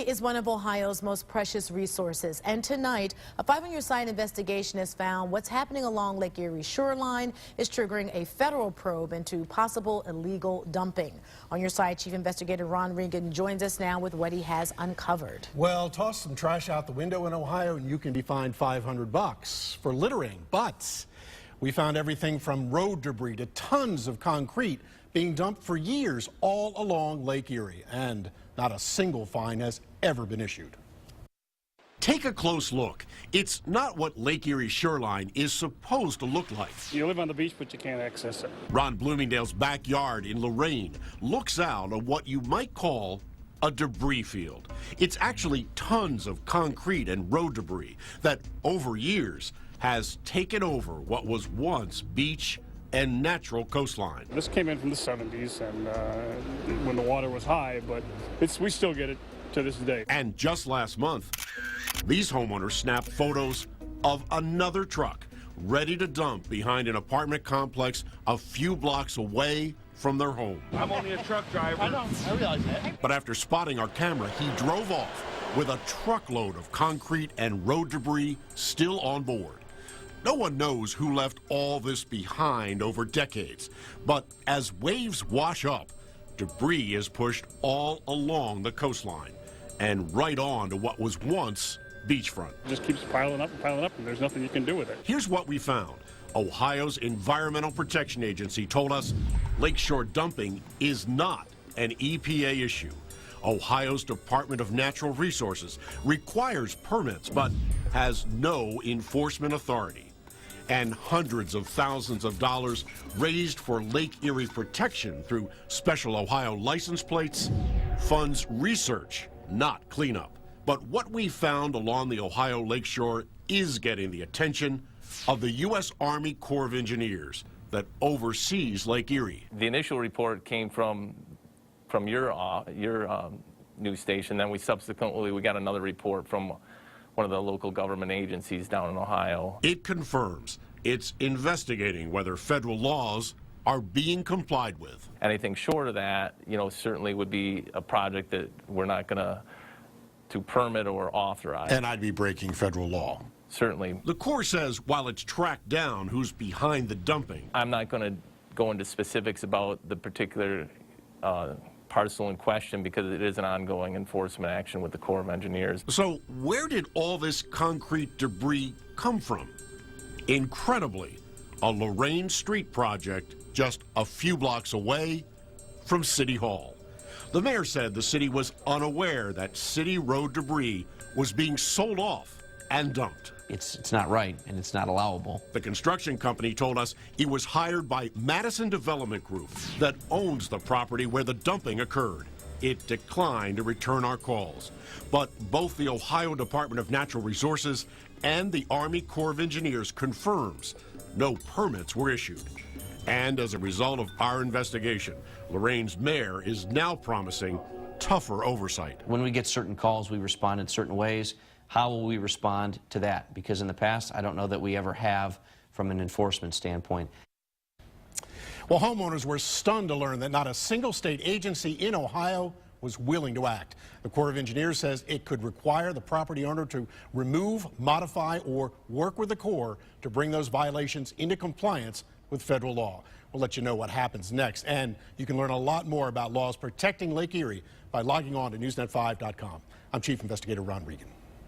Is one of Ohio's most precious resources, and tonight a 5-year site investigation has found what's happening along Lake Erie shoreline is triggering a federal probe into possible illegal dumping. On your side, Chief Investigator Ron Regan joins us now with what he has uncovered. Well, toss some trash out the window in Ohio and you can be fined $500 for littering, but we found everything from road debris to tons of concrete being dumped for years all along Lake Erie, and not a single fine has ever been issued. Take a close look. It's not what Lake Erie shoreline is supposed to look like. You live on the beach, but you can't access it. Ron Bloomingdale's backyard in Lorraine looks out on what you might call a debris field. It's actually tons of concrete and road debris that, over years, has taken over what was once beach and natural coastline. This came in from the 70s and when the water was high, but we still get it to this day. And just last month, these homeowners snapped photos of another truck ready to dump behind an apartment complex a few blocks away from their home. I'm only a truck driver. I know, I realize that. But after spotting our camera, he drove off with a truckload of concrete and road debris still on board. No one knows who left all this behind over decades, but as waves wash up, debris is pushed all along the coastline and right on to what was once beachfront. It just keeps piling up, and there's nothing you can do with it. Here's what we found. Ohio's Environmental Protection Agency told us lakeshore dumping is not an EPA issue. Ohio's Department of Natural Resources requires permits but has no enforcement authority. And hundreds of thousands of dollars raised for Lake Erie protection through special Ohio license plates funds research, not cleanup. But what we found along the Ohio lakeshore is getting the attention of the U.S. Army Corps of Engineers that oversees Lake Erie. The initial report came from your news station. Then we got another report from one of the local government agencies down in Ohio. It confirms it's investigating whether federal laws are being complied with. Anything short of that, certainly would be a project that we're not going to permit or authorize. And I'd be breaking federal law. Certainly. The Corps says while it's tracked down who's behind the dumping. I'm not going to go into specifics about the particular parcel in question because it is an ongoing enforcement action with the Corps of Engineers. So where did all this concrete debris come from? Incredibly, a Lorraine street project just a few blocks away from City Hall. The mayor said the city was unaware that city road debris was being sold off and dumped. It's not right, and it's not allowable. The construction company told us it was hired by Madison Development Group that owns the property where the dumping occurred. It declined to return our calls. But both the Ohio Department of Natural Resources and the Army Corps of Engineers confirms no permits were issued. And as a result of our investigation, Lorraine's mayor is now promising tougher oversight. When we get certain calls, we respond in certain ways. How will we respond to that? Because in the past, I don't know that we ever have from an enforcement standpoint. Well, homeowners were stunned to learn that not a single state agency in Ohio was willing to act. The Corps of Engineers says it could require the property owner to remove, modify, or work with the Corps to bring those violations into compliance with federal law. We'll let you know what happens next, and you can learn a lot more about laws protecting Lake Erie by logging on to newsnet5.com. I'm Chief Investigator Ron Regan.